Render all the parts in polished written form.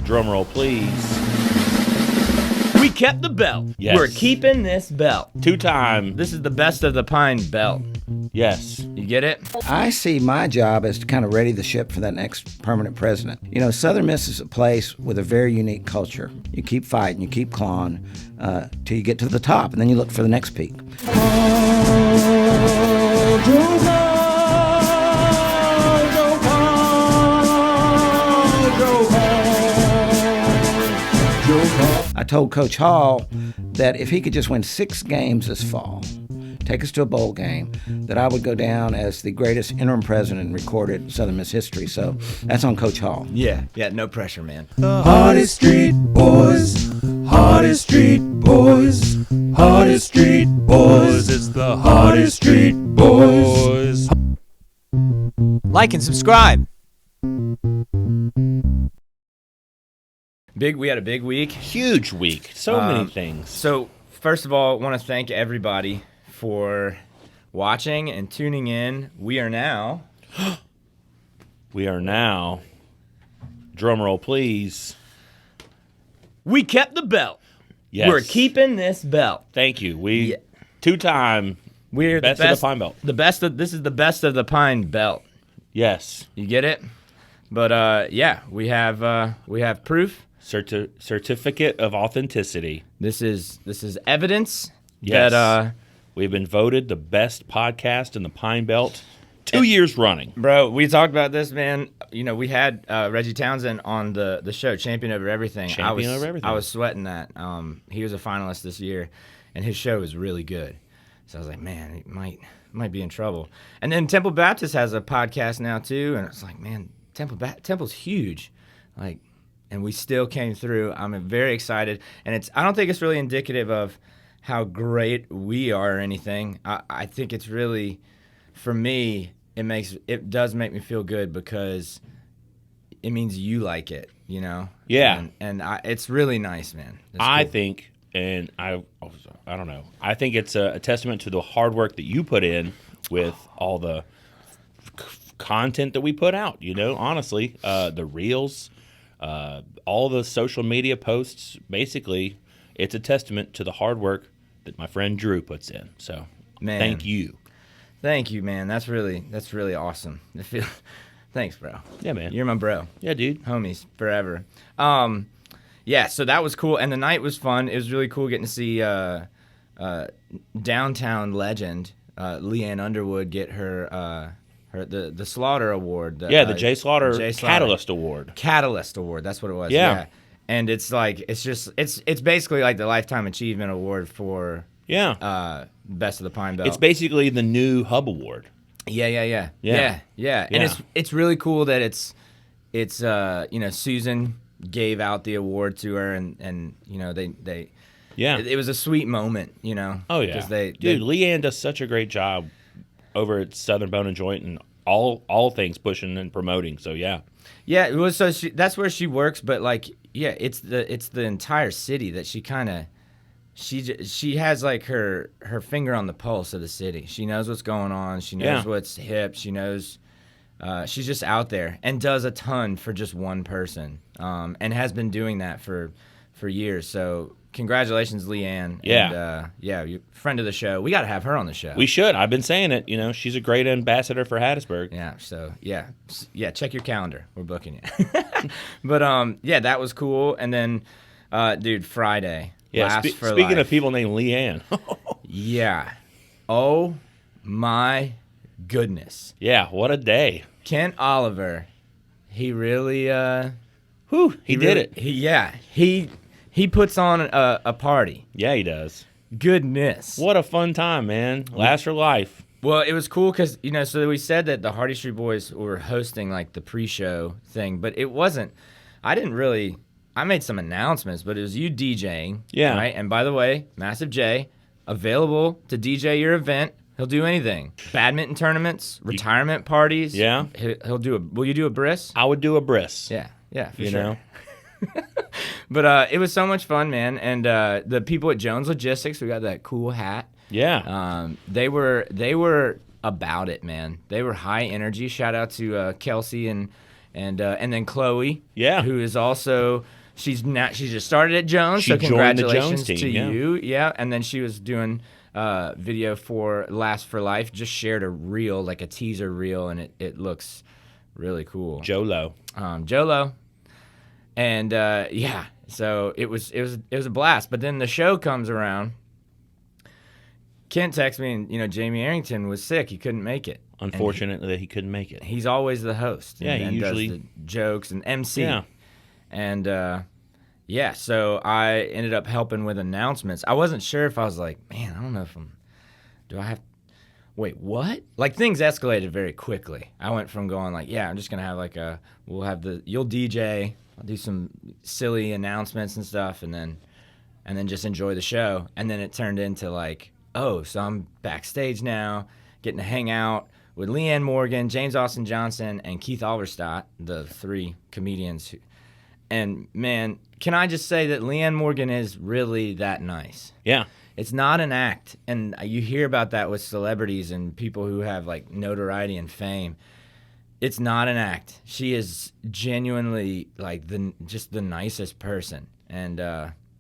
Drum roll, please. We kept the belt. Yes. We're keeping this belt. 2-time. This is the best of the pine belt. Yes. You get it? I see my job as to kind of ready the ship for that next permanent president. You know, Southern Miss is a place with a very unique culture. You keep fighting, you keep clawing till you get to the top, and then you look for the next peak. I told Coach Hall that if he could just win 6 games this fall, take us to a bowl game, that I would go down as the greatest interim president in recorded Southern Miss history. So that's on Coach Hall. Yeah, no pressure, man. The hottest street boys, hottest street boys, hottest street boys. It's the hottest street boys. Like and subscribe. We had a big week. Huge week. So many things. So, first of all, I want to thank everybody for watching and tuning in. We are now, drum roll, please. We kept the belt. Yes. We're keeping this belt. Thank you. 2-time. We're best of the pine belt. This is the best of the pine belt. Yes. You get it? But yeah, we have proof. Certificate of authenticity. This is evidence Yes. that we've been voted the best podcast in the Pine Belt 2 years running. Bro, we talked about this, man. You know, we had Reggie Townsend on the show, Champion Over Everything. Champion Over Everything. I was sweating that. He was a finalist this year, and his show was really good. So I was like, man, he might be in trouble. And then Temple Baptist has a podcast now too, and it's like, man, Temple's huge, like, and we still came through. I'm very excited, and I don't think it's really indicative of how great we are or anything. I think it's really, for me, it does make me feel good because it means you like it, you know? Yeah. And it's really nice, man. I think, and I don't know, I think it's a testament to the hard work that you put in with all the content that we put out, you know, honestly. The reels, all the social media posts, basically, it's a testament to the hard work that my friend Drew puts in. So, man, thank you. Thank you, man. That's really awesome. Thanks, bro. Yeah, man. You're my bro. Yeah, dude. Homies forever. Yeah, so that was cool, and the night was fun. It was really cool getting to see downtown legend Leigh Underwood get her the Slaughter Award. The Jay Slaughter Catalyst Award. Catalyst Award. That's what it was. Yeah. And it's like it's basically like the Lifetime Achievement Award for Best of the Pine Belt. It's basically the new Hub Award. Yeah. And it's really cool that it's you know, Susan gave out the award to her, and you know, they it was a sweet moment, you know. Oh yeah, dude, Leanne does such a great job over at Southern Bone and Joint and all things pushing and promoting. So yeah, it was. So that's where she works, but like, yeah, it's the entire city that she kind of she has like her finger on the pulse of the city. She knows what's going on. She knows what's hip. She knows. She's just out there and does a ton for just one person, and has been doing that for years. So congratulations, Leanne. Yeah. And, you're friend of the show. We got to have her on the show. We should. I've been saying it. You know, she's a great ambassador for Hattiesburg. Yeah. So yeah. Check your calendar. We're booking you. But that was cool. And then, dude, Friday. Yeah. Speaking of people named Leanne. Yeah. Oh my goodness. Yeah. What a day. Kent Oliver. He really. He did it. He puts on a party. Yeah, he does. Goodness. What a fun time, man. Last for life. Well, it was cool because, you know, so we said that the Hardy Street Boys were hosting, like, the pre-show thing, but it wasn't. I made some announcements, but it was you DJing. Yeah. Right? And by the way, Massive J, available to DJ your event. He'll do anything. Badminton tournaments, retirement parties. Yeah. He'll do will you do a bris? I would do a bris. Yeah, for you sure. know? But it was so much fun, man. And the people at Jones Logistics, we got that cool hat. Yeah. They were about it, man. They were high energy. Shout out to Kelsey and and then Chloe, Yeah. who is also she just started at Jones, She so joined the congratulations Jones team, to yeah. you. Yeah, and then she was doing video for Last for Life. Just shared a reel, like a teaser reel, and it looks really cool. Jolo. Jolo, and yeah, so it was a blast. But then the show comes around. Kent texts me, and Jamie Arrington was sick; he couldn't make it. Unfortunately, that he couldn't make it. He's always the host. Yeah, he and usually does the jokes and MC. Yeah. And yeah, so I ended up helping with announcements. I wasn't sure if I was like, man, I don't know if do I have, wait, what? Like things escalated very quickly. I went from going like, yeah, I'm just going to have you'll DJ, I'll do some silly announcements and stuff, and then just enjoy the show. And then it turned into like, oh, so I'm backstage now, getting to hang out with Leigh Morgan, James Austin Johnson, and Keith Alverstadt, the 3 comedians. And man, can I just say that Leigh Morgan is really that nice? Yeah. It's not an act, and you hear about that with celebrities and people who have like notoriety and fame. It's not an act. She is genuinely like just the nicest person, and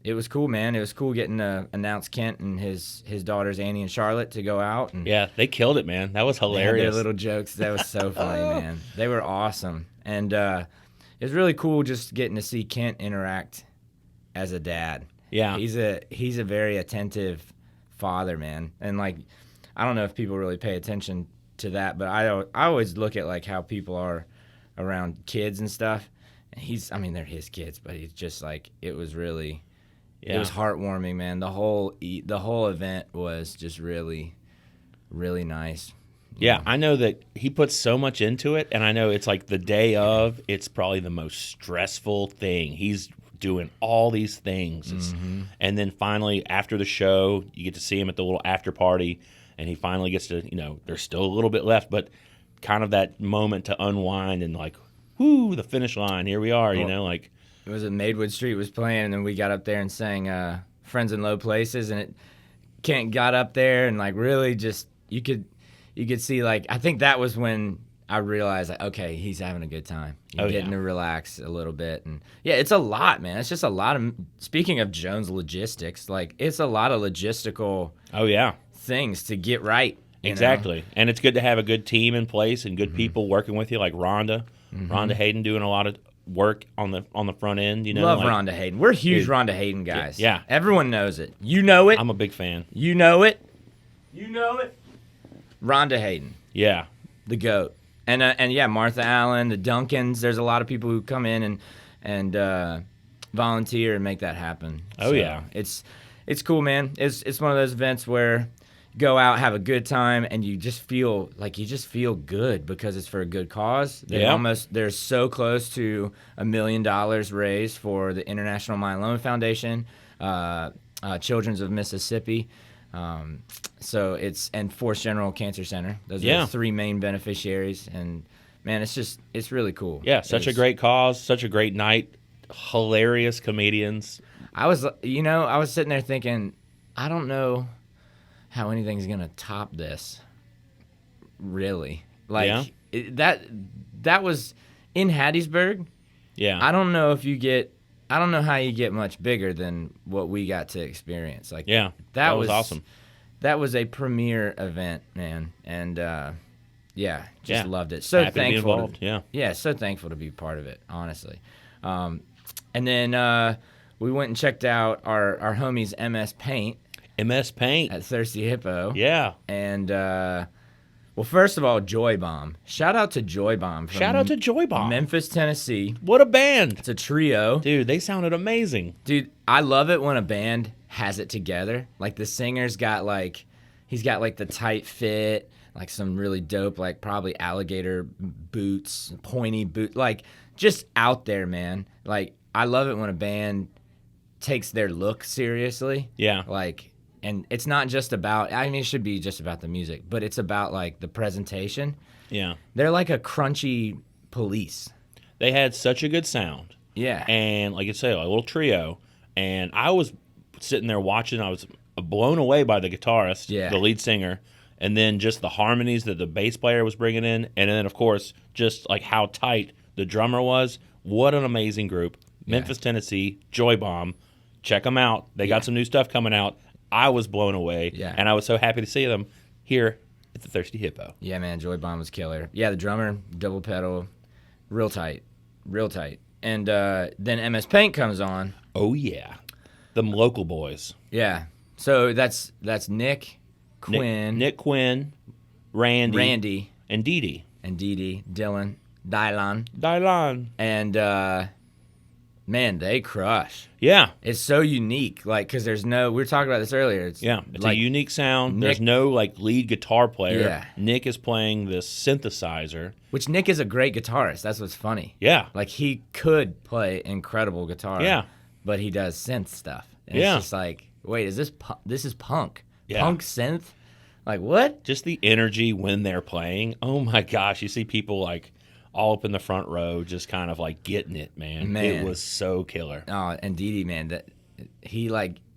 it was cool, man. It was cool getting to announce Kent and his daughters Annie and Charlotte to go out. And Yeah, they killed it, man. That was they had hilarious. their little jokes. That was so funny, man. They were awesome, and it was really cool just getting to see Kent interact as a dad. Yeah. He's a very attentive father, man. And like, I don't know if people really pay attention to that, but I always look at like how people are around kids and stuff. And they're his kids, but he's just like, it was really, it was heartwarming, man. The whole event was just really, really nice. Yeah, I know that he puts so much into it, and I know it's like the day of, it's probably the most stressful thing. He's doing all these things. And then finally, after the show, you get to see him at the little after party, and he finally gets to, there's still a little bit left, but kind of that moment to unwind and like, whoo, the finish line, here we are, like. It was at Maidwood Street was playing, and then we got up there and sang Friends in Low Places, and Kent got up there and like really just, you could see like, I think that was when I realized like, okay, he's having a good time. You're getting to relax a little bit. And yeah, it's a lot, man. It's just a lot of, speaking of Jones logistics, like it's a lot of logistical things to get right. Exactly. And it's good to have a good team in place and good people working with you, like Rhonda. Rhonda Hayden doing a lot of work on the front end, Love like, Rhonda Hayden. We're huge Rhonda Hayden guys. Yeah. Everyone knows it. You know it. I'm a big fan. You know it. You know it. Rhonda Hayden. Yeah. The GOAT. And yeah, Martha Allen, the Duncans. There's a lot of people who come in and volunteer and make that happen. Oh, yeah. It's cool, man. It's one of those events where you go out, have a good time, and you just feel good because it's for a good cause. They're so close to $1 million raised for the International Myeloma Foundation, Children's of Mississippi. So and Force General Cancer Center. Those are the 3 main beneficiaries, and man, it's really cool. Yeah, such a great cause, such a great night, hilarious comedians. I was sitting there thinking, I don't know how anything's gonna top this. Really, like that was in Hattiesburg. Yeah, I don't know how you get much bigger than what we got to experience. Like, that was awesome. That was a premier event, man, and loved it. So happy thankful to be involved. So thankful to be part of it, honestly. And then we went and checked out our homies MSPAINT at Thirsty Hippo. Yeah, and well, first of all, Joybomb. Shout out to Joybomb. Shout out to Joybomb, Memphis, Tennessee. What a band! It's a trio, dude. They sounded amazing, dude. I love it when a band has it together. Like the singer's got he's got the tight fit, like some really dope, like probably alligator boots, pointy boot, like just out there, man. Like I love it when a band takes their look seriously. Yeah. Like, and it's not just about, it should be just about the music, but it's about like the presentation. Yeah. They're like a crunchy Police. They had such a good sound. Yeah. And like I say, a little trio. And I was sitting there watching. I was blown away by the guitarist, the lead singer, and then just the harmonies that the bass player was bringing in. And then, of course, just like how tight the drummer was. What an amazing group. Memphis, Tennessee, Joybomb. Check them out. They got some new stuff coming out. I was blown away, and I was so happy to see them here at the Thirsty Hippo. Yeah, man, Joybomb was killer. Yeah, the drummer, double pedal, real tight. And then MSPAINT comes on. Oh, yeah. Them local boys. Yeah. So that's Nick, Quinn. Nick Quinn, Randy. And Dee Dee, Dylan, Dylan. And, man, they crush. Yeah. It's so unique, because there's no, we were talking about this earlier. It's a unique sound. There's no, lead guitar player. Yeah. Nick is playing this synthesizer. Which Nick is a great guitarist. That's what's funny. Yeah. He could play incredible guitar. Yeah. But he does synth stuff. And Yeah. it's just wait, is this is punk? Yeah. Punk synth? What? Just the energy when they're playing. Oh, my gosh. You see people, all up in the front row just kind of, getting it, man. It was so killer. Oh, and Dee, man, that he,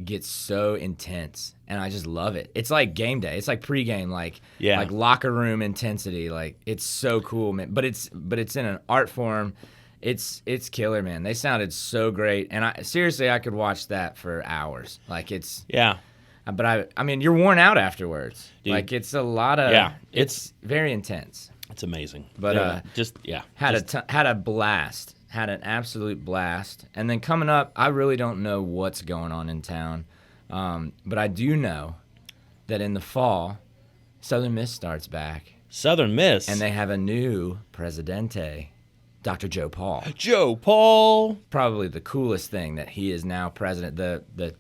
gets so intense, and I just love it. It's like game day. It's like pregame, locker room intensity. It's so cool, man. But it's in an art form. It's killer, man. They sounded so great, and I could watch that for hours. Yeah. But I mean, you're worn out afterwards. Dude. It's a lot of. Yeah. It's very intense. It's amazing. But had a blast. Had an absolute blast. And then coming up, I really don't know what's going on in town, but I do know that in the fall, Southern Miss starts back. Southern Miss, and they have a new Presidente, Dr. Joe Paul. Joe Paul, probably the coolest thing that he is now president. The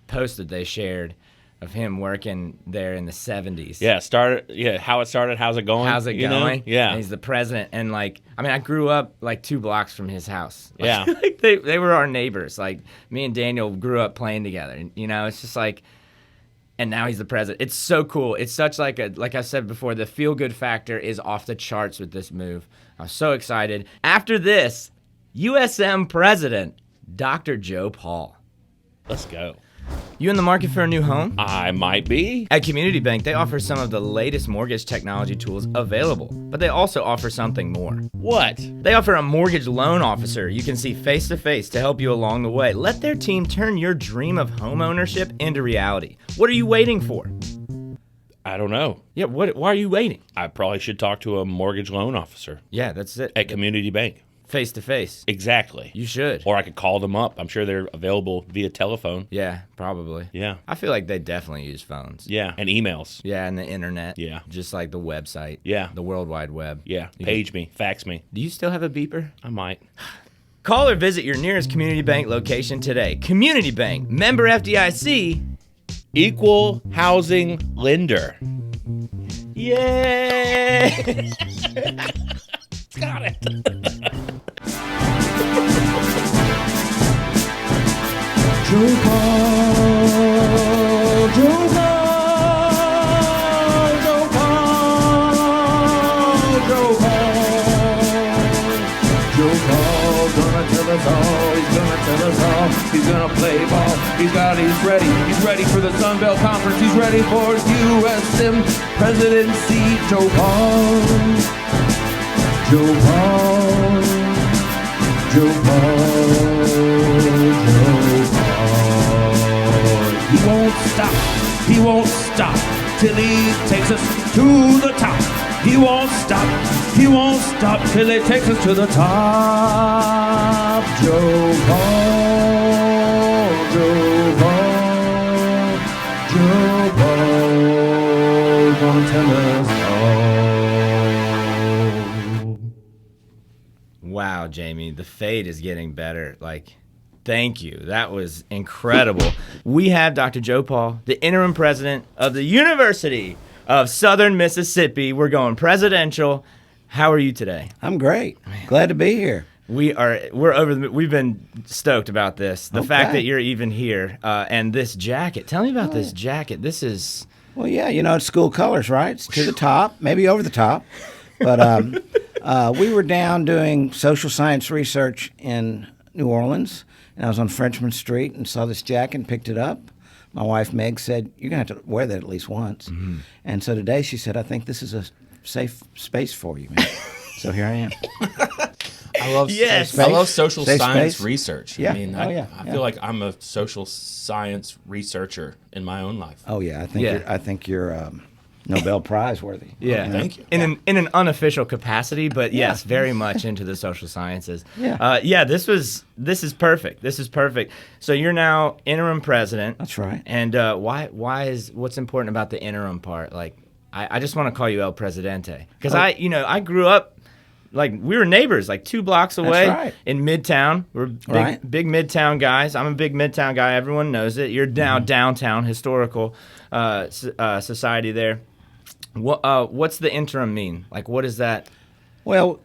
post that they shared of him working there in the 70s. How it started, how's it going? Yeah. And he's the president. And, I grew up, 2 blocks from his house. They were our neighbors. Me and Daniel grew up playing together. And, it's just and now he's the president. It's so cool. It's such like I said before, the feel-good factor is off the charts with this move. I'm so excited. After this, USM president, Dr. Joe Paul. Let's go. You in the market for a new home? I might be. At Community Bank, they offer some of the latest mortgage technology tools available, but they also offer something more. What? They offer a mortgage loan officer you can see face-to-face to help you along the way. Let their team turn your dream of home ownership into reality. What are you waiting for? I don't know. Yeah, why are you waiting? I probably should talk to a mortgage loan officer. Yeah, that's it. At Community Bank. Face to face. Exactly. You should. Or I could call them up. I'm sure they're available via telephone. Yeah, probably. Yeah. I feel like they definitely use phones. Yeah, and emails. Yeah, and the internet. Yeah. Just like the website. Yeah. The World Wide Web. Yeah. Page me. Fax me. Do you still have a beeper? I might. Call or visit your nearest Community Bank location today. Community Bank. Member FDIC. Equal housing lender. Yay! Got it. Joe Paul, Joe Paul, Joe Paul, Joe Paul. Joe Paul gonna tell us all, he's gonna tell us all, he's gonna play ball, he's ready for the Sun Belt Conference, he's ready for USM presidency. Joe Paul, Joe Paul, Joe Paul, Joe Paul. He won't stop till he takes us to the top. He won't stop till he takes us to the top. Joe Paul, Joe Paul, Joe Paul, gonna tell us all. Wow, Jamie, the fade is getting better. Thank you. That was incredible. We have Dr. Joe Paul, the interim president of the University of Southern Mississippi. We're going presidential. How are you today? I'm great. Glad to be here. We've been stoked about this. The fact that you're even here, and this jacket. Tell me about this jacket. This is... Well, yeah, it's school colors, right? It's to the top, maybe over the top. But we were down doing social science research in New Orleans, and I was on Frenchman Street and saw this jacket and picked it up. My wife, Meg, said, you're going to have to wear that at least once. Mm-hmm. And so today she said, I think this is a safe space for you, man. So here I am. I love Yes. Safe I love social Safe science space. research. Yeah. I mean, Oh, yeah. I Yeah. feel like I'm a social science researcher in my own life. Oh yeah, Yeah. I think you're Nobel Prize worthy. Yeah, thank you. In an unofficial capacity, but yes, very much into the social sciences. Yeah. This is perfect. This is perfect. So you're now interim president. That's right. And what's important about the interim part? Like, I just want to call you El Presidente because I grew up. Like, we were neighbors, like 2 blocks away right. in Midtown. We're big Midtown guys. I'm a big Midtown guy. Everyone knows it. You're now downtown, historical society there. What's the interim mean? Like, what is that? Well,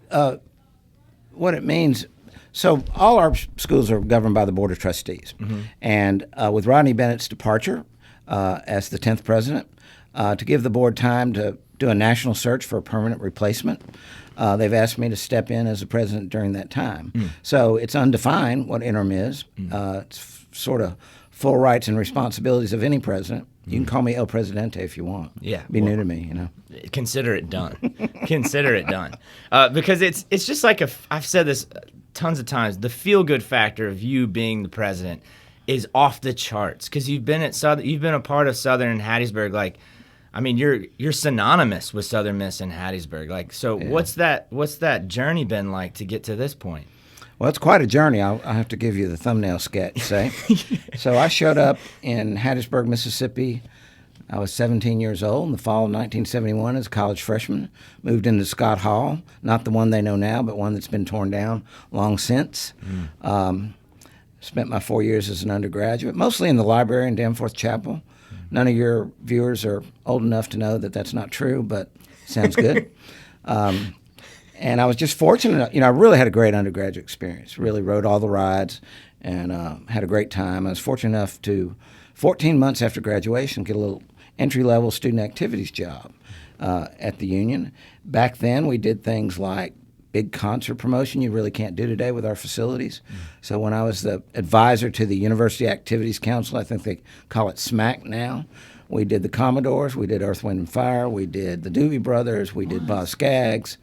what it means, so all our schools are governed by the Board of Trustees. And with Rodney Bennett's departure as the 10th president, to give the board time to do a national search for a permanent replacement, they've asked me to step in as the president during that time. So it's undefined what interim is. It's sort of full rights and responsibilities of any president. You can call me El Presidente if you want. Yeah, Be new to me, you know. Consider it done. Consider it done. Because it's just like I've said this tons of times. The feel good factor of you being the president is off the charts because you've been a part of Southern and Hattiesburg. Like, I mean, you're synonymous with Southern Miss and Hattiesburg. Like, so what's that journey been like to get to this point? Well, it's quite a journey. I'll have to give you the thumbnail sketch, say. So I showed up in Hattiesburg, Mississippi. I was 17 years old in the fall of 1971 as a college freshman. Moved into Scott Hall, not the one they know now, but one that's been torn down long since. Spent my 4 years as an undergraduate, mostly in the library in Danforth Chapel. None of your viewers are old enough to know that that's not true, but sounds good. And I was just fortunate, I really had a great undergraduate experience. Really rode all the rides and had a great time. I was fortunate enough to, 14 months after graduation, get a little entry-level student activities job at the union. Back then, we did things like big concert promotion you really can't do today with our facilities. So when I was the advisor to the University Activities Council, I think they call it SMAC now, we did the Commodores, we did Earth, Wind, and Fire, we did the Doobie Brothers, we did Boz Scaggs,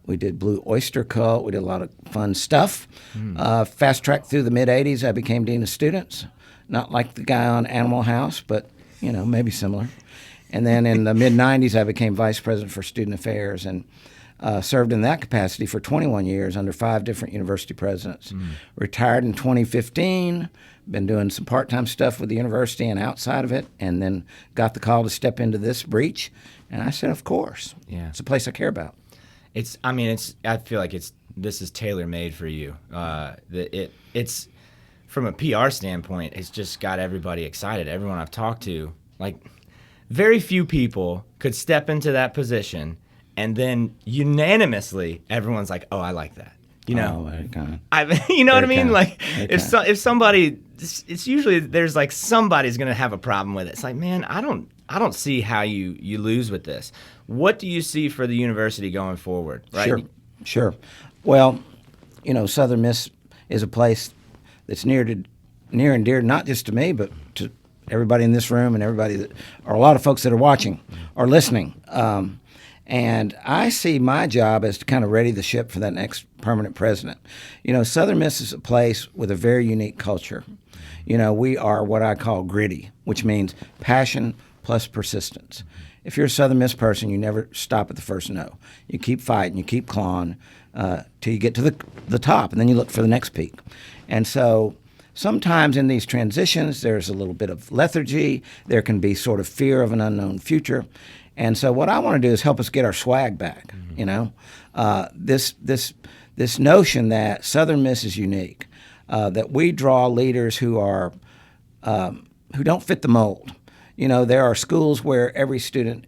we did Blue Oyster Cult. We did a lot of fun stuff. Fast track through the mid-'80s, I became dean of students. Not like the guy on Animal House, but, maybe similar. And then in the mid-'90s, I became vice president for student affairs and served in that capacity for 21 years under 5 different university presidents. Retired in 2015, been doing some part-time stuff with the university and outside of it, and then got the call to step into this breach. And I said, of course. Yeah. It's a place I care about. I feel like this is tailor made for you. It's from a PR standpoint, it's just got everybody excited. Everyone I've talked to, like, very few people could step into that position and then unanimously everyone's like, "Oh, I like that." Oh, very kind. You know what I Very mean? kind. Like, Very if somebody, it's usually there's like somebody's gonna have a problem with it. It's like, man, I don't see how you lose with this. What do you see for the university going forward? Right? Sure. Well, Southern Miss is a place that's near and dear, not just to me, but to everybody in this room and everybody or a lot of folks that are watching or listening. And I see my job as to kind of ready the ship for that next permanent president. Southern Miss is a place with a very unique culture. We are what I call gritty, which means passion plus persistence. If you're a Southern Miss person, you never stop at the first no. You keep fighting, you keep clawing till you get to the top, and then you look for the next peak. And so sometimes in these transitions, there's a little bit of lethargy. There can be sort of fear of an unknown future. And so what I want to do is help us get our swag back, This notion that Southern Miss is unique, that we draw leaders who don't fit the mold. There are schools where every student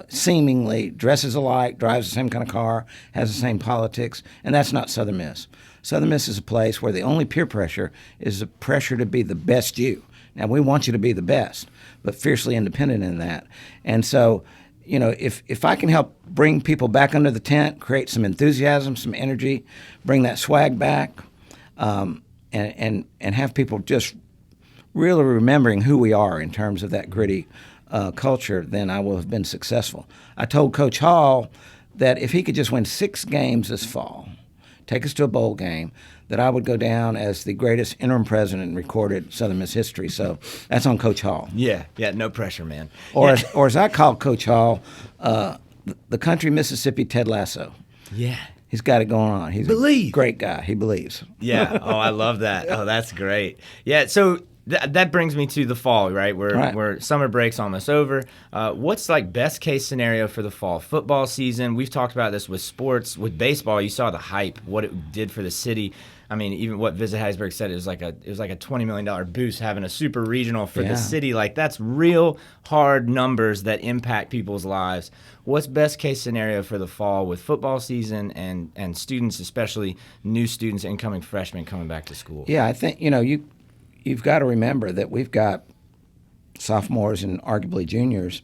seemingly dresses alike, drives the same kind of car, has the same politics, and that's not Southern Miss. Southern Miss is a place where the only peer pressure is the pressure to be the best you. Now, we want you to be the best, but fiercely independent in that. And so, if I can help bring people back under the tent, create some enthusiasm, some energy, bring that swag back, and have people just really remembering who we are in terms of that gritty culture, then I will have been successful. I told Coach Hall that if he could just win 6 games this fall, take us to a bowl game, that I would go down as the greatest interim president in recorded Southern Miss history. So that's on Coach Hall. Yeah, no pressure, man. Or as I call Coach Hall, the country Mississippi Ted Lasso. Yeah. He's got it going on. He's a great guy. He believes. Yeah. Oh, I love that. Oh, that's great. Yeah. So that brings me to the fall, right? Where summer break's almost over. What's like best case scenario for the fall football season? We've talked about this with sports, with baseball. You saw the hype, what it did for the city. I mean, even what Visit Hattiesburg said, it was like a $20 million boost having a super regional for the city. Like, that's real hard numbers that impact people's lives. What's best case scenario for the fall with football season and students, especially new students, incoming freshmen coming back to school? Yeah, I think you've got to remember that we've got sophomores and arguably juniors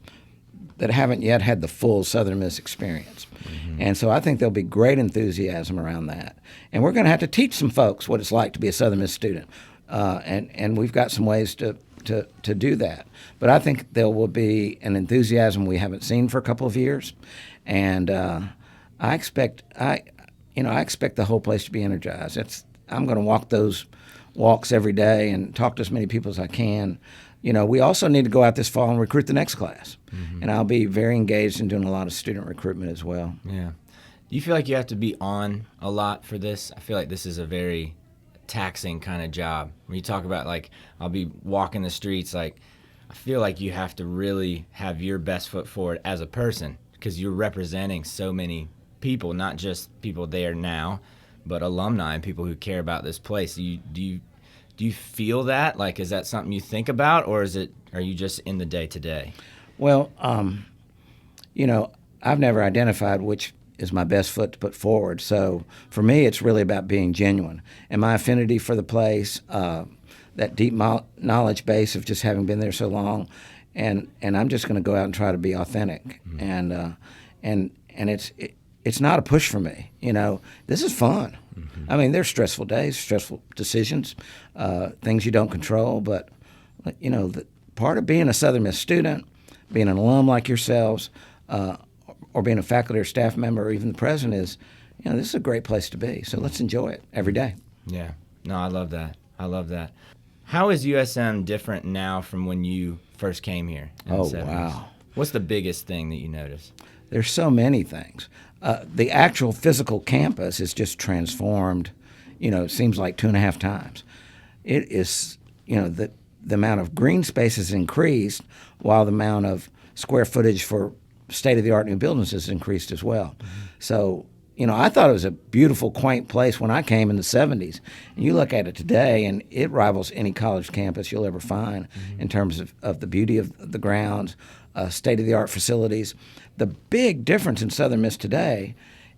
that haven't yet had the full Southern Miss experience. Mm-hmm. And so I think there'll be great enthusiasm around that. And we're going to have to teach some folks what it's like to be a Southern Miss student. And we've got some ways to do that. But I think there will be an enthusiasm we haven't seen for a couple of years. And I expect the whole place to be energized. I'm going to walk those walks every day and talk to as many people as I can. We also need to go out this fall and recruit the next class. Mm-hmm. And I'll be very engaged in doing a lot of student recruitment as well. Yeah. Do you feel like you have to be on a lot for this? I feel like this is a very taxing kind of job. When you talk about, like, I'll be walking the streets, like, I feel like you have to really have your best foot forward as a person because you're representing so many people, not just people there now, but alumni and people who care about this place. Do you feel that? Like, is that something you think about, or are you just in the day-to-day? Well, I've never identified which is my best foot to put forward. So for me, it's really about being genuine. And my affinity for the place, that deep knowledge base of just having been there so long, and I'm just going to go out and try to be authentic. Mm-hmm. And it's not a push for me. This is fun. Mm-hmm. I mean, there's stressful days, stressful decisions, things you don't control. But, the part of being a Southern Miss student, being an alum like yourselves, or being a faculty or staff member or even the president is, this is a great place to be. So let's enjoy it every day. Yeah. No, I love that. How is USM different now from when you first came here? Oh, wow. What's the biggest thing that you notice? There's so many things. The actual physical campus is just transformed, it seems like 2.5 times. It is, the amount of green space has increased while the amount of square footage for state-of-the-art new buildings has increased as well. Mm-hmm. So, I thought it was a beautiful, quaint place when I came in the 70s. And you look at it today, and it rivals any college campus you'll ever find in terms of the beauty of the grounds, state-of-the-art facilities. The big difference in Southern Miss today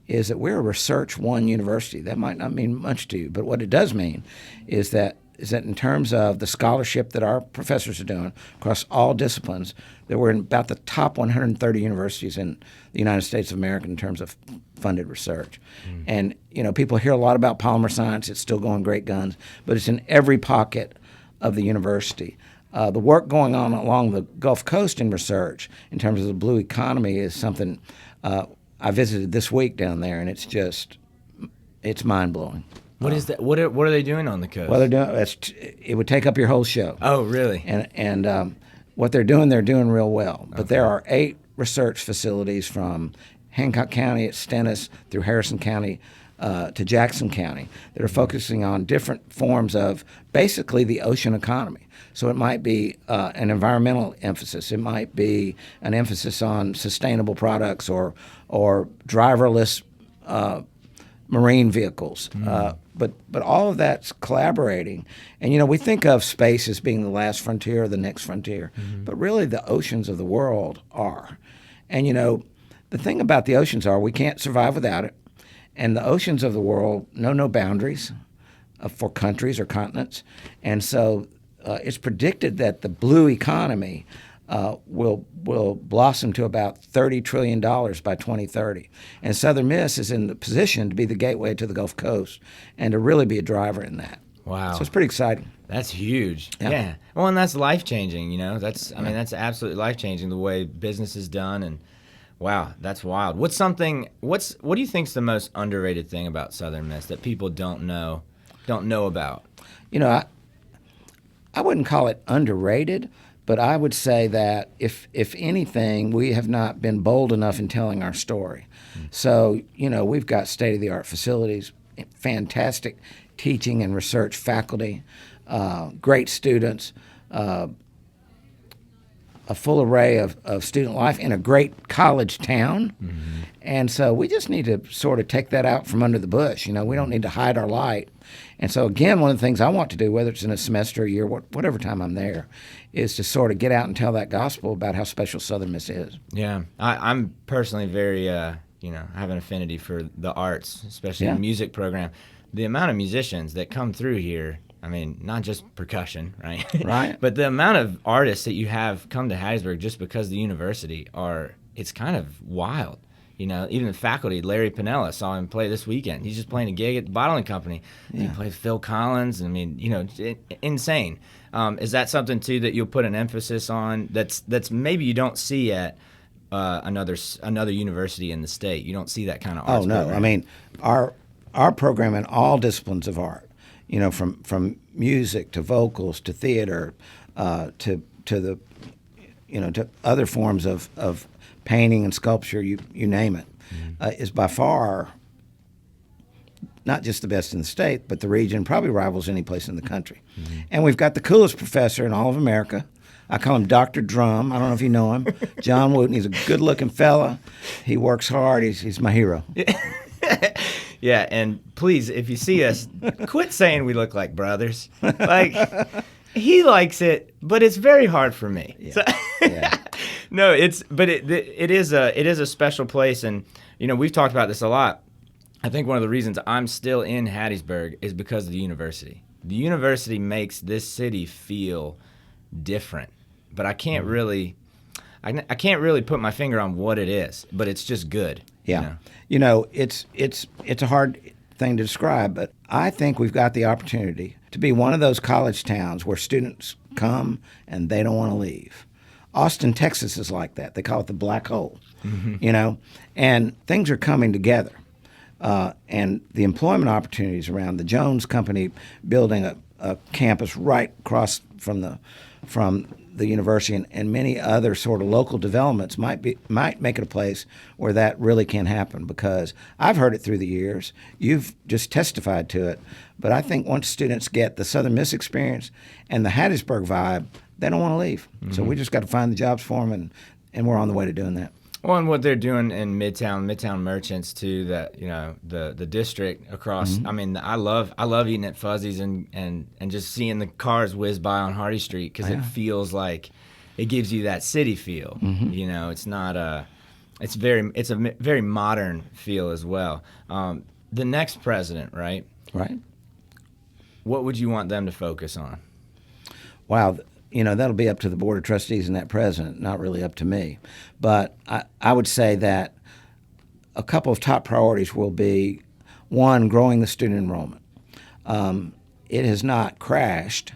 is that we're a Research One university. That might not mean much to you, but what it does mean is that in terms of the scholarship that our professors are doing across all disciplines, that we're in about the top 130 universities in the United States of America in terms of funded research. And, people hear a lot about polymer science. It's still going great guns, but it's in every pocket of the university. The work going on along the Gulf Coast in research in terms of the blue economy is something I visited this week down there, and it's mind-blowing. What is that? What are they doing on the coast? Well, it would take up your whole show. Oh, really? And what they're doing real well. But there are 8 research facilities from Hancock County at Stennis through Harrison County to Jackson County that are focusing on different forms of basically the ocean economy. So it might be an environmental emphasis. It might be an emphasis on sustainable products or driverless marine vehicles. But all of that's collaborating. And, we think of space as being the last frontier or the next frontier, but really the oceans of the world are. And, the thing about the oceans are we can't survive without it. And the oceans of the world know no boundaries for countries or continents. And so it's predicted that the blue economy will blossom to about $30 trillion by 2030. And Southern Miss is in the position to be the gateway to the Gulf Coast and to really be a driver in that. Wow. So it's pretty exciting. That's huge. Yeah. Well, and that's life-changing, That's absolutely life-changing, the way business is done. And Wow, that's wild. What do you think's the most underrated thing about Southern Miss that people don't know about? You know, I wouldn't call it underrated, but I would say that if anything, we have not been bold enough in telling our story. So, you know, we've got state-of-the-art facilities, fantastic teaching and research faculty, great students, a full array of student life in a great college town. And so we just need to sort of take that out from under the bush. You know, we don't need to hide our light. And so, again, one of the things I want to do, whether it's in a semester, a year, whatever time I'm there, is to sort of get out and tell that gospel about how special Southern Miss is. Yeah, I'm personally very, I have an affinity for the arts, especially the music program. The amount of musicians that come through here, I mean, not just percussion, right? Right. But the amount of artists that you have come to Hattiesburg just because of the university it's kind of wild. You know, even the faculty, Larry Piniella, saw him play this weekend. He's just playing a gig at the bottling company. Yeah. He plays Phil Collins. I mean, you know, insane. Is that something, too, that you'll put an emphasis on that's maybe you don't see at another university in the state? You don't see that kind of arts program. I mean, our program in all disciplines of art, you know, from music to vocals to theater to the, you know, to other forms of painting and sculpture, you name it, is by far not just the best in the state, but the region probably rivals any place in the country. And we've got the coolest professor in all of America. I call him Dr. Drum. I don't know if you know him. John Wooten. He's a good-looking fella. He works hard. He's my hero. Yeah, and please, if you see us, quit saying we look like brothers. Like, he likes it, but it's very hard for me. Yeah. So, Yeah. No, it is a special place, and you know we've talked about this a lot. I think one of the reasons I'm still in Hattiesburg is because of the university. The university makes this city feel different, but I can't really put my finger on what it is. But it's just good. Yeah, you know, it's a hard thing to describe, but I think we've got the opportunity to be one of those college towns where students come and they don't want to leave. Austin, Texas is like that. They call it the black hole, you know, and things are coming together. And the employment opportunities around the Jones Company building a campus right across from the university and many other sort of local developments might make it a place where that really can happen, because I've heard it through the years. You've just testified to it. But I think once students get the Southern Miss experience and the Hattiesburg vibe, they don't want to leave. So we just got to find the jobs for them, and we're on the way to doing that. Well, and what they're doing in Midtown Merchants too, that, you know, the district across. I mean, I love eating at Fuzzy's and just seeing the cars whiz by on Hardy Street, because it feels like it gives you that city feel. You know, it's not it's a very modern feel as well. The next president, right? Right. What would you want them to focus on? Wow. You know, that'll be up to the Board of Trustees and that president, not really up to me. But I would say that a couple of top priorities will be, one, growing the student enrollment. It has not crashed.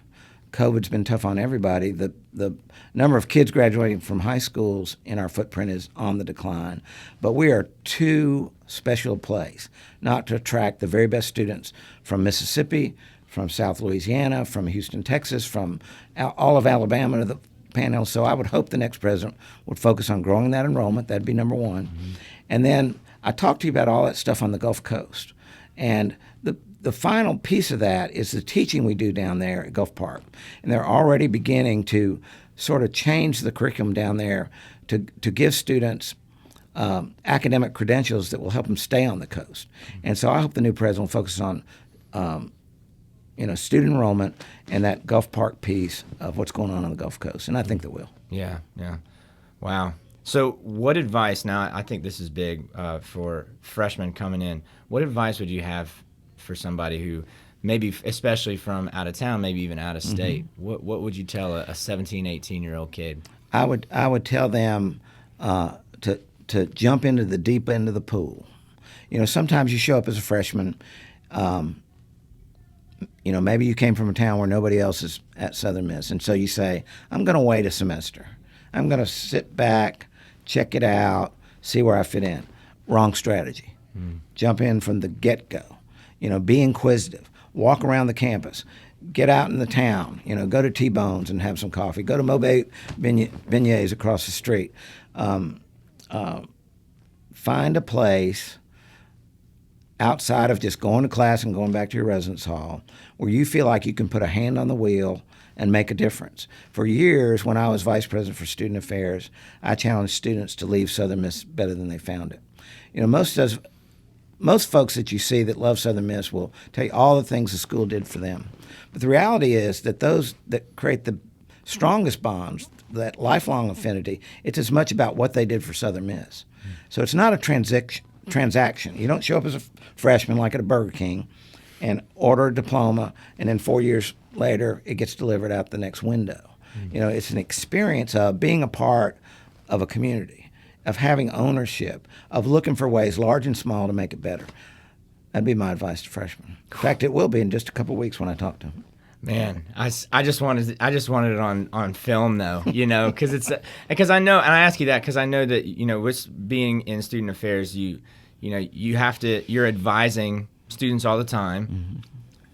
COVID's been tough on everybody. The number of kids graduating from high schools in our footprint is on the decline. But we are too special a place not to attract the very best students from Mississippi, from South Louisiana, from Houston, Texas, from all of Alabama to the Panhandle. So I would hope the next president would focus on growing that enrollment. That'd be number one. And then I talked to you about all that stuff on the Gulf Coast. And the final piece of that is the teaching we do down there at Gulf Park. And they're already beginning to sort of change the curriculum down there to give students academic credentials that will help them stay on the coast. And so I hope the new president will focus on student enrollment and that Gulf Park piece of what's going on the Gulf Coast, and I think they will. Yeah. Wow. So what advice, now I think this is big for freshmen coming in, what advice would you have for somebody who maybe, especially from out of town, maybe even out of state, what would you tell a 17, 18-year-old kid? I would tell them to jump into the deep end of the pool. You know, sometimes you show up as a freshman, maybe you came from a town where nobody else is at Southern Miss, and so you say, I'm going to wait a semester. I'm going to sit back, check it out, see where I fit in. Wrong strategy. Jump in from the get-go. Be inquisitive. Walk around the campus. Get out in the town. Go to T-Bones and have some coffee. Go to Mobe Beignets across the street. Find a place outside of just going to class and going back to your residence hall where you feel like you can put a hand on the wheel and make a difference. For years, when I was vice president for student affairs, I challenged students to leave Southern Miss better than they found it. Most folks that you see that love Southern Miss will tell you all the things the school did for them. But the reality is that those that create the strongest bonds, that lifelong affinity, it's as much about what they did for Southern Miss. So it's not a transaction. You don't show up as a freshman like at a Burger King and order a diploma, and then 4 years later it gets delivered out the next window. It's an experience of being a part of a community, of having ownership, of looking for ways, large and small, to make it better. That'd be my advice to freshmen. In fact, it will be in just a couple of weeks when I talk to them. Man, I just wanted it on film though, because I know, and I ask you that because I know that with being in student affairs, you're advising students all the time,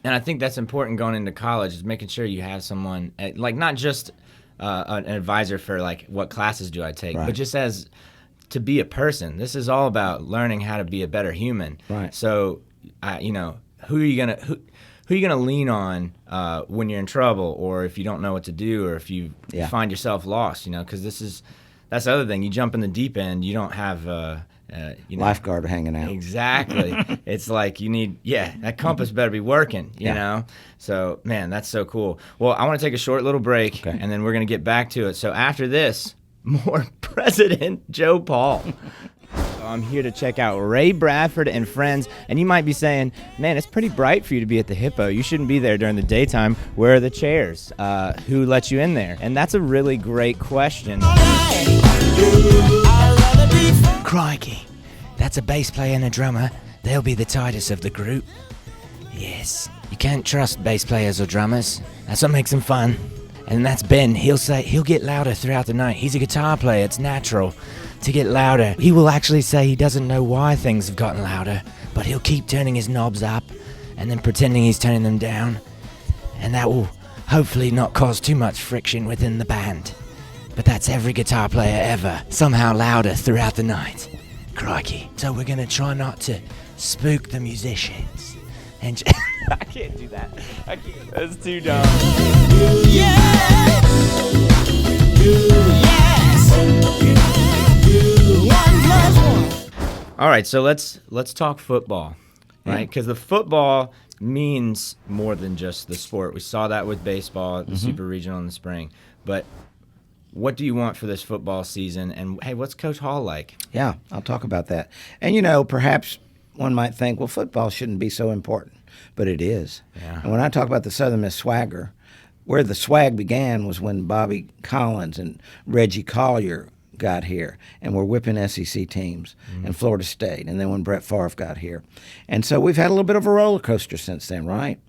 and I think that's important going into college, is making sure you have someone not just an advisor for what classes do I take, but just as to be a person. This is all about learning how to be a better human. Right. So, who are you gonna lean on when you're in trouble, or if you don't know what to do, or if you find yourself lost? Because that's the other thing. You jump in the deep end, you don't have lifeguard hanging out. Exactly. It's like you need that compass better be working. You know. So man, that's so cool. Well, I want to take a short little break, and then we're gonna get back to it. So after this, more President Joe Paul. I'm here to check out Ray Bradford and friends, and you might be saying, man, it's pretty bright for you to be at the Hippo. You shouldn't be there during the daytime. Where are the chairs? Who let you in there? And that's a really great question. Crikey, that's a bass player and a drummer. They'll be the tightest of the group. Yes, you can't trust bass players or drummers. That's what makes them fun. And that's Ben. He'll get louder throughout the night. He's a guitar player. It's natural to get louder. He will actually say he doesn't know why things have gotten louder, but he'll keep turning his knobs up and then pretending he's turning them down. And that will hopefully not cause too much friction within the band. But that's every guitar player ever, somehow louder throughout the night. Crikey. So we're going to try not to spook the musicians. And I can't do that. I can't. That's too dumb. All right, so let's talk football, right? Because the football means more than just the sport. We saw that with baseball, the Super Regional in the spring. But what do you want for this football season? And hey, what's Coach Hall like? Yeah, I'll talk about that. And perhaps one might think, well, football shouldn't be so important, but it is. Yeah. And when I talk about the Southern Miss swagger, where the swag began was when Bobby Collins and Reggie Collier got here and were whipping SEC teams and Florida State, and then when Brett Favre got here. And so we've had a little bit of a roller coaster since then, right?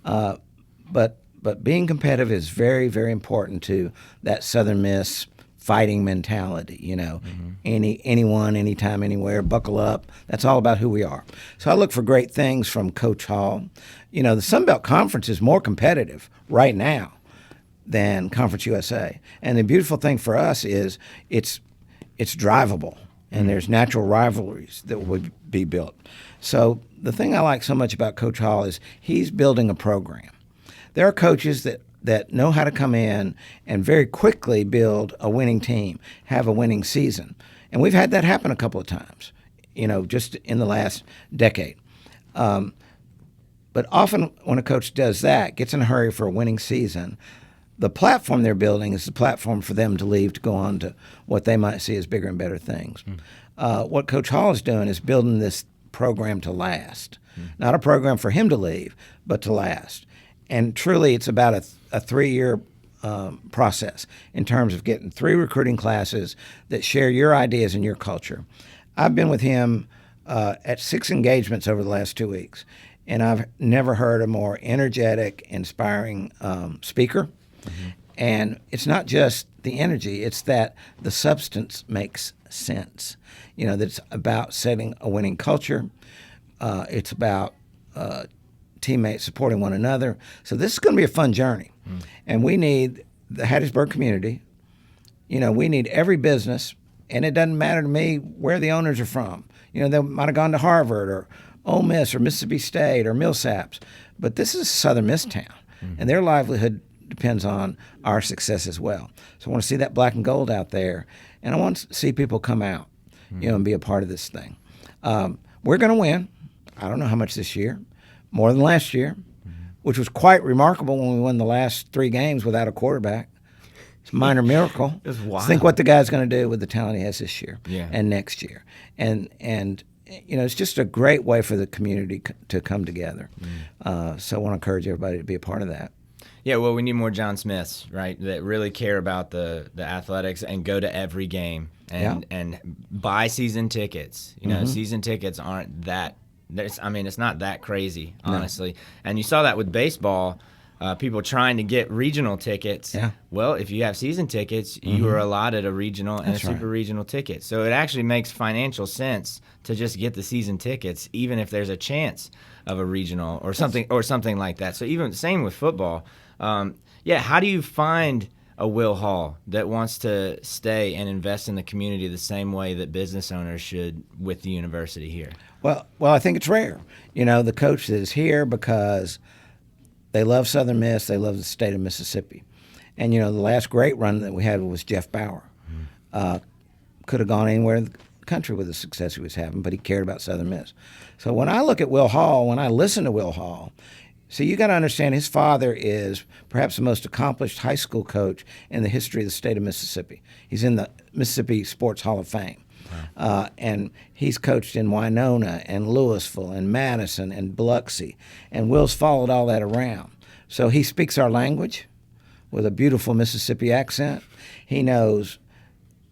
But being competitive is very, very important to that Southern Miss fighting mentality, anyone, anytime, anywhere, buckle up. That's all about who we are. So I look for great things from Coach Hall. The Sun Belt Conference is more competitive right now than Conference USA. And the beautiful thing for us is it's drivable, and there's natural rivalries that will be built. So the thing I like so much about Coach Hall is he's building a program. There are coaches that know how to come in and very quickly build a winning team, have a winning season. And we've had that happen a couple of times, just in the last decade. But often when a coach does that, gets in a hurry for a winning season, the platform they're building is the platform for them to leave to go on to what they might see as bigger and better things. What Coach Hall is doing is building this program to last. Not a program for him to leave, but to last. And truly, it's about a 3-year process in terms of getting 3 recruiting classes that share your ideas and your culture. I've been with him at 6 engagements over the last 2 weeks, and I've never heard a more energetic, inspiring speaker. And it's not just the energy, it's that the substance makes sense. That it's about setting a winning culture. It's about teammates supporting one another. So this is going to be a fun journey. And we need the Hattiesburg community. We need every business, and it doesn't matter to me where the owners are from. They might have gone to Harvard or Ole Miss or Mississippi State or Millsaps, but this is Southern Miss town, and their livelihood depends on our success as well. So I want to see that black and gold out there, and I want to see people come out, and be a part of this thing. We're going to win. I don't know how much this year, more than last year, which was quite remarkable when we won the last 3 games without a quarterback. It's a minor miracle. It's wild. Think what the guy's going to do with the talent he has this year and next year. And it's just a great way for the community to come together. So I want to encourage everybody to be a part of that. Yeah, well, we need more John Smiths, right, that really care about the athletics and go to every game and buy season tickets. Season tickets aren't that – it's not that crazy, honestly. No. And you saw that with baseball. People trying to get regional tickets. Yeah. Well, if you have season tickets, you are allotted a regional and a super regional ticket. So it actually makes financial sense to just get the season tickets, even if there's a chance of a regional or something like that. So even same with football. How do you find a Will Hall that wants to stay and invest in the community the same way that business owners should with the university here? Well, I think it's rare. The coach that is here because they love Southern Miss. They love the state of Mississippi. And, the last great run that we had was Jeff Bauer. Could have gone anywhere in the country with the success he was having, but he cared about Southern Miss. So when I look at Will Hall, when I listen to Will Hall, you got to understand his father is perhaps the most accomplished high school coach in the history of the state of Mississippi. He's in the Mississippi Sports Hall of Fame. And he's coached in Winona and Louisville and Madison and Biloxi. And Will's followed all that around. So he speaks our language with a beautiful Mississippi accent. He knows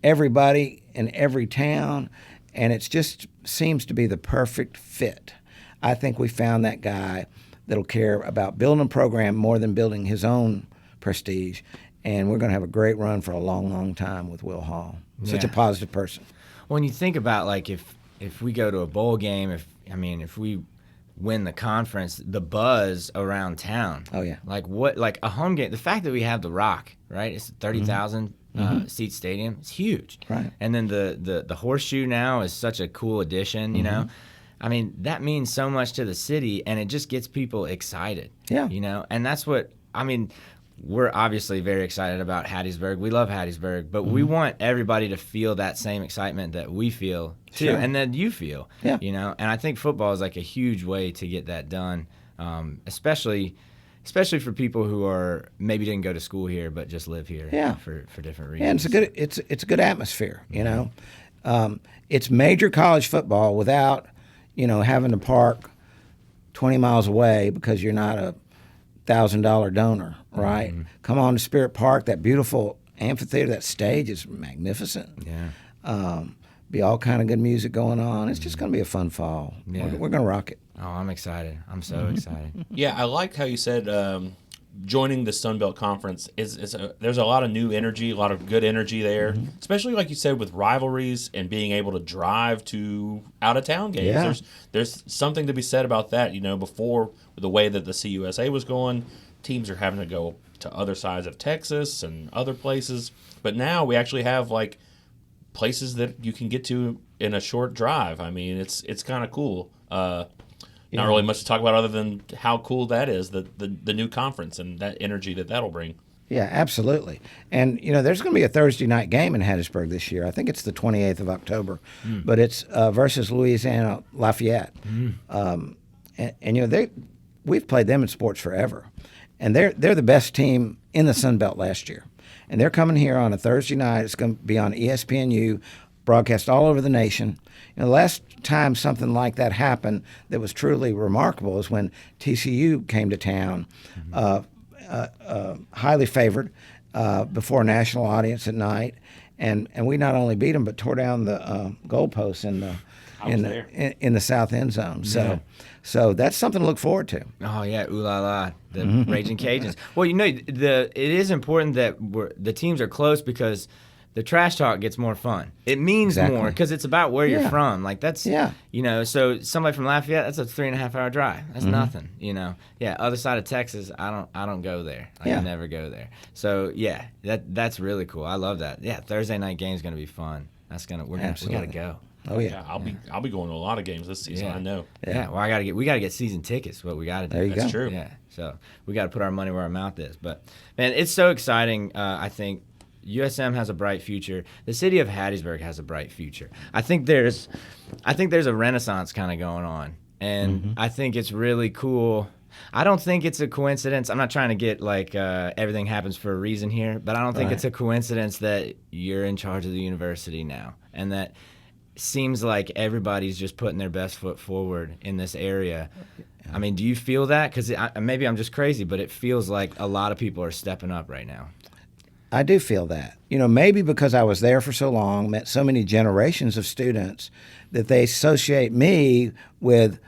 everybody in every town, and it just seems to be the perfect fit. I think we found that guy that'll care about building a program more than building his own prestige. And we're going to have a great run for a long, long time with Will Hall. Such a positive person. When you think about if we go to a bowl game, if we win the conference, the buzz around town. Oh yeah. Like a home game. The fact that we have the Rock, right? It's a 30,000 seat stadium. It's huge. Right. And then the Horseshoe now is such a cool addition. That means so much to the city, and it just gets people excited. Yeah. And that's what we're obviously very excited about Hattiesburg. We love Hattiesburg, but we want everybody to feel that same excitement that we feel too, and that you feel. Yeah. And I think football is like a huge way to get that done, especially for people who are maybe didn't go to school here but just live here. For different reasons. And it's a good atmosphere. It's major college football without having to park 20 miles away because you're not a $1,000 donor, right? Come on to Spirit Park, that beautiful amphitheater, that stage is magnificent. Yeah. Be all kind of good music going on. It's just going to be a fun fall. Yeah. We're going to rock it. Oh, I'm excited. I'm so excited. Yeah, I like how you said joining the Sun Belt Conference there's a lot of new energy, a lot of good energy there, especially like you said with rivalries and being able to drive to out-of-town games. Yeah. There's something to be said about that. Before the way that the CUSA was going, teams are having to go to other sides of Texas and other places. But now we actually have places that you can get to in a short drive. It's kind of cool. Not really much to talk about other than how cool that is, the new conference and that energy that'll bring. Yeah, absolutely. And, there's going to be a Thursday night game in Hattiesburg this year. I think it's the 28th of October. But it's versus Louisiana Lafayette. We've played them in sports forever. And they're the best team in the Sun Belt last year. And they're coming here on a Thursday night. It's going to be on ESPNU, broadcast all over the nation. The last time something like that happened that was truly remarkable is when TCU came to town, highly favored, before a national audience at night, and we not only beat them but tore down the goalposts in the in the south end zone. So that's something to look forward to. Oh yeah, ooh la la, the Raging Cajuns. Well, it is important that the teams are close because the trash talk gets more fun. It means more because it's about where you're from. Like that's so somebody from Lafayette, that's a 3.5 hour drive. That's nothing. Other side of Texas, I don't go there. I never go there. So yeah, that's really cool. I love that. Yeah, Thursday night game's gonna be fun. We gotta go. Oh yeah. I'll be going to a lot of games this season. I know. Yeah. Well, we gotta get season tickets. What we gotta do. There you That's go. true. Yeah. So we gotta put our money where our mouth is. But man, it's so exciting. I think USM has a bright future. The city of Hattiesburg has a bright future. I think there's a renaissance kind of going on, and I think it's really cool. I don't think it's a coincidence. I'm not trying to get like everything happens for a reason here, but I don't think it's a coincidence that you're in charge of the university now, and that seems like everybody's just putting their best foot forward in this area. I mean, do you feel that? Because maybe I'm just crazy, but it feels like a lot of people are stepping up right now. I do feel that. Maybe because I was there for so long, met so many generations of students, that they associate me with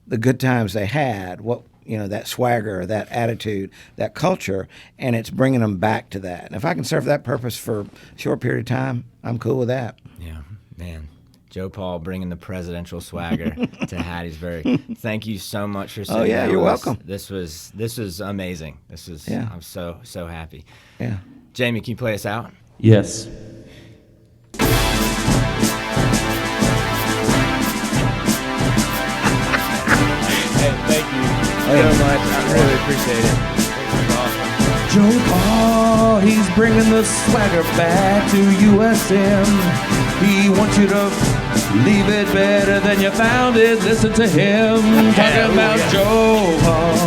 the good times they had, that swagger, that attitude, that culture, and it's bringing them back to that. And if I can serve that purpose for a short period of time, I'm cool with that. Yeah, man. Joe Paul bringing the presidential swagger to Hattiesburg. Thank you so much for sitting down you're with us. welcome. This was amazing. I'm so happy. Yeah. Jamie, can you play us out? Yes. Thank you so much. I really appreciate it. This was awesome. Joe Paul, he's bringing the swagger back to USM. He wants you to leave it better than you found it. Listen to him talking about Joe Paul.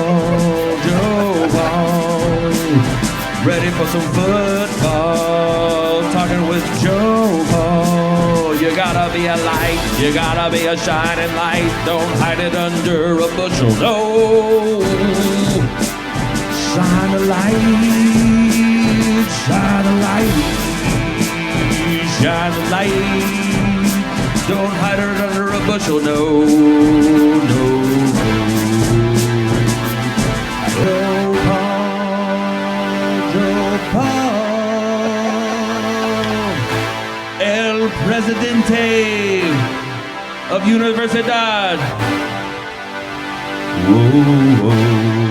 Ready for some football. Talking with Joe Paul. You gotta be a light. You gotta be a shining light. Don't hide it under a bushel. No. Shine a light. Shine a light. Shine a light. Don't hide it under a bushel. No. Joe Paul, El Presidente of Universidad. Whoa.